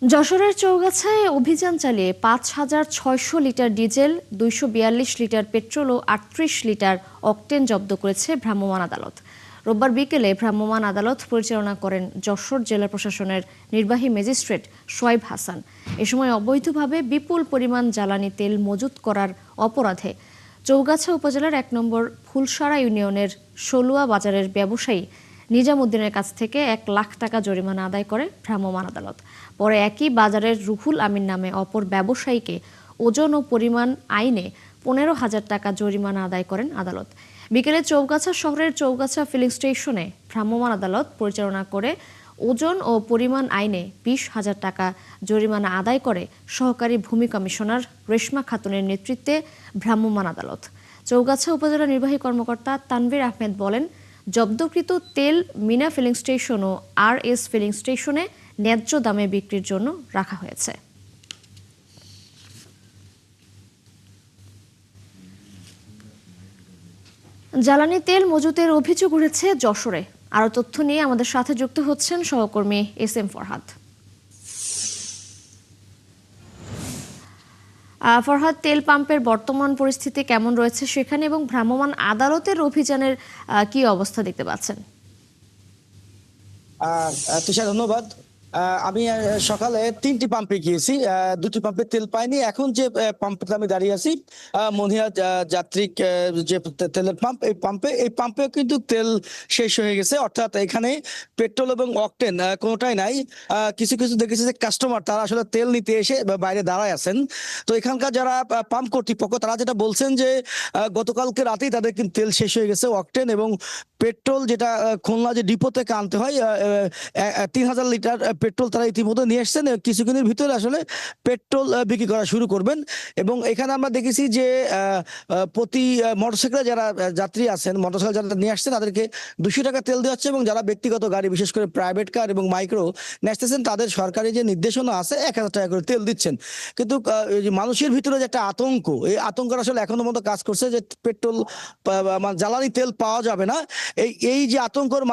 যশোরের চৌগাছায় অভিযান চালিয়ে ৫,৬০০ লিটার ডিজেল, ২৪২ লিটার পেট্রোল ও ৩৮ লিটার অকটেন জব্দ করেছে ভ্রাম্যমাণ আদালত। রোববার বিকেলে ভ্রাম্যমাণ আদালত পরিচালনা করেন যশোর জেলা প্রশাসনের নির্বাহী ম্যাজিস্ট্রেট সোয়াইব হাসান। এ সময় অবৈধভাবে বিপুল পরিমাণ জ্বালানি তেল মজুত করার অপরাধে চৌগাছা উপজেলার ১ নম্বর ফুলসারা ইউনিয়নের সলুয়া বাজারের ব্যবসায়ী নিজামুদ্দিনের কাছ থেকে ১ লাখ টাকা জরিমানা আদায় করে ভ্রাম্যমাণ আদালত। পরে একই বাজারের রুহুল আমিন নামে অপর ব্যবসায়ীকে ওজন ও পরিমাণ আইনে ১৫,০০০ টাকা জরিমানা আদায় করেন আদালত। বিকেলে চৌগাছা শহরের চৌগাছা ফিলিং স্টেশনে ভ্রাম্যমাণ আদালত পরিচালনা করে ওজন ও পরিমাণ আইনে ২০,০০০ টাকা জরিমানা আদায় করে সহকারী ভূমি কমিশনার রেশমা খাতুনের নেতৃত্বে ভ্রাম্যমাণ আদালত। চৌগাছা উপজেলা নির্বাহী কর্মকর্তা তানভীর আহমেদ বলেন, জব্দকৃত তেল মিনা ফিলিং স্টেশন ও RS ফিলিং স্টেশনে ন্যায্য দামে বিক্রির জন্য রাখা হয়েছে। জ্বালানি তেল মজুতের অভিযোগ উঠেছে যশোরে। আরো তথ্য নিয়ে আমাদের সাথে যুক্ত হচ্ছেন সহকর্মী SM ফরহাদ। ফরহাদ, তেল পাম্পের বর্তমান পরিস্থিতি কেমন রয়েছে সেখানে এবং ভ্রাম্যমাণ আদালতের অভিযানের কি অবস্থা দেখতে পাচ্ছেন? তুষার, ধন্যবাদ। আমি সকালে ৩টি পাম্পে গিয়েছি, ২টি পাম্পে তেল পাইনি। এখন যে পাম্পে আমি দাঁড়িয়ে আছি, মনিয়া যাত্রিক যে তেলের পাম্প, এই পাম্পে কিন্তু তেল শেষ হয়ে গেছে। অর্থাৎ এখানে পেট্রোল এবং অকটেন কোনোটাই নাই। কিছু কিছু দেখেছি যে কাস্টমার তারা আসলে তেল নিতে এসে বাইরে দাঁড়ায় আছেন। তো এখানকার যারা পাম্প কর্তৃপক্ষ তারা যেটা বলছেন যে গতকালকে রাতেই তাদের কিন্তু তেল শেষ হয়ে গেছে। অকটেন এবং পেট্রোল যেটা খুলনা যে ডিপো থেকে আনতে হয় ৩,০০০ লিটার পেট্রোল তারা ইতিমধ্যে নিয়ে এসছেন। কিছুক্ষণের ভিতরে আসলে পেট্রোল বিক্রি করা শুরু করবেন। এবং এখানে আমরা দেখেছি যে প্রতি মোটরসাইকেলে যারা যাত্রী আছেন, মোটরসাইকেল যারা নিয়ে আসছেন তাদেরকে ২০০ টাকা তেল দেওয়া হচ্ছে। এবং যারা ব্যক্তিগত গাড়ি, বিশেষ করে প্রাইভেট কার এবং মাইক্রো নিয়ে আসতেছেন, তাদের সরকারি যে নির্দেশনা আছে ১,০০০ টাকা করে তেল দিচ্ছেন। কিন্তু মানুষের ভিতরে যে একটা আতঙ্ক, এই আতঙ্ক আসলে এখনো মতো কাজ করছে যে পেট্রোল জ্বালানি তেল পাওয়া যাবে না। এই যে আতঙ্কের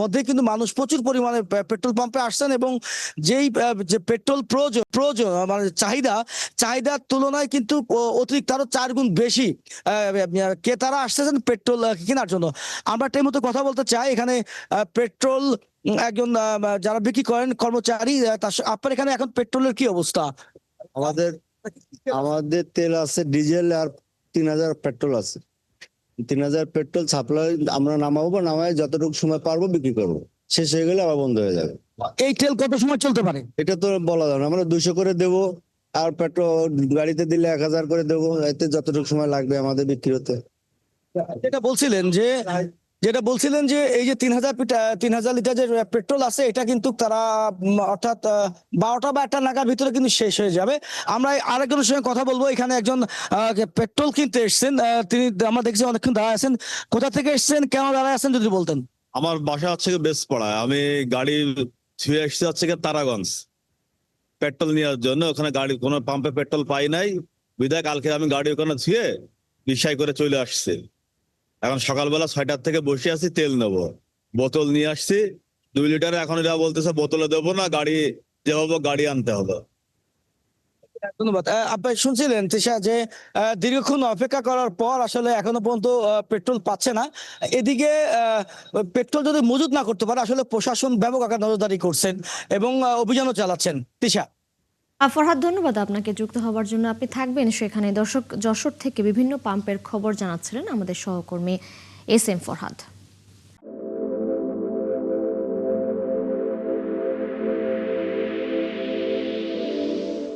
মধ্যে কিন্তু মানুষ প্রচুর পরিমাণে পেট্রোল পাম্পে আসছেন। এবং যেই যে পেট্রোল প্রয়োজন মানে চাহিদার তুলনায় কিন্তু অতিরিক্ত আরো ৪ গুণ বেশি ক্রেতারা আসতেছেন পেট্রোল কেনার জন্য। আমরা এই মতো কথা বলতে চাই, এখানে পেট্রোল একজন যারা বিক্রি করেন কর্মচারী, আপনার এখানে এখন পেট্রোলের কি অবস্থা? আমাদের তেল আছে ডিজেল আর ৩,০০০ পেট্রোল আছে। ৩,০০০ পেট্রোল সাপ্লাই আমরা নামাই যতটুকু সময় পারবো বিক্রি করবো। শেষ হয়ে গেলে আবার বন্ধ হয়ে যাবে। এই তেল কত সময় চলতে পারে এটা তো বলা যাবে না। আমরা ২০০ করে দেবো, আর পেট্রোল গাড়িতে দিলে ১,০০০ করে দেবো। এতে যতটুকু সময় লাগবে আমাদের বিক্রি হতে। যেটা বলছিলেন যে এই যে ৩,০০০ লিটার যে পেট্রোল আছে, এটা কিন্তু তারা অর্থাৎ ১২টা বা ১টা নাগাদ ভিতরে কিন্তু শেষ হয়ে যাবে। আমরা আরেকজনের সঙ্গে কথা বলবো। এখানে একজন পেট্রোল কিনতে এসছেন, তিনি আমরা দেখছি অনেকক্ষণ দাঁড়ায় আছেন। কোথা থেকে এসছেন, কেন দাঁড়ায় আছেন যদি বলতেন? আমার বাসা হচ্ছে বেসপাড়ায়। আমি গাড়ি ছুঁয়ে এসেছি হচ্ছে তারাগঞ্জ পেট্রোল নেওয়ার জন্য। ওখানে গাড়ি কোনো পাম্পে পেট্রোল পাই নাই, বিধায় কালকে আমি গাড়ি ওখানে ছুঁয়ে রিক্সায় করে চলে আসছি। এখন সকালবেলা ৬টার থেকে বসে আছি, তেল নেবো। বোতল নিয়ে আসছি ২ লিটার। এখন এরা বলতেছে বোতলে দেবো না, গাড়ি যেভাবে গাড়ি আনতে হবে। ধন্যবাদ। আপনি শুনছিলেন তিশা যে দীর্ঘক্ষণ অপেক্ষা করার পর আসলে এখনো পর্যন্ত পেট্রোল পাচ্ছে না। এদিকে পেট্রোল যদি মজুত না করতে পারে, আসলে প্রশাসন ব্যাপক আকার নজরদারি করছেন এবং অভিযানও চালাচ্ছেন। তিশা। ফরহাদ, ধন্যবাদ আপনাকে যুক্ত হওয়ার জন্য। আপনি থাকবেন সেখানে। দর্শক, যশোর থেকে বিভিন্ন পাম্পের খবর জানাচ্ছিলেন আমাদের সহকর্মী SM ফরহাদ।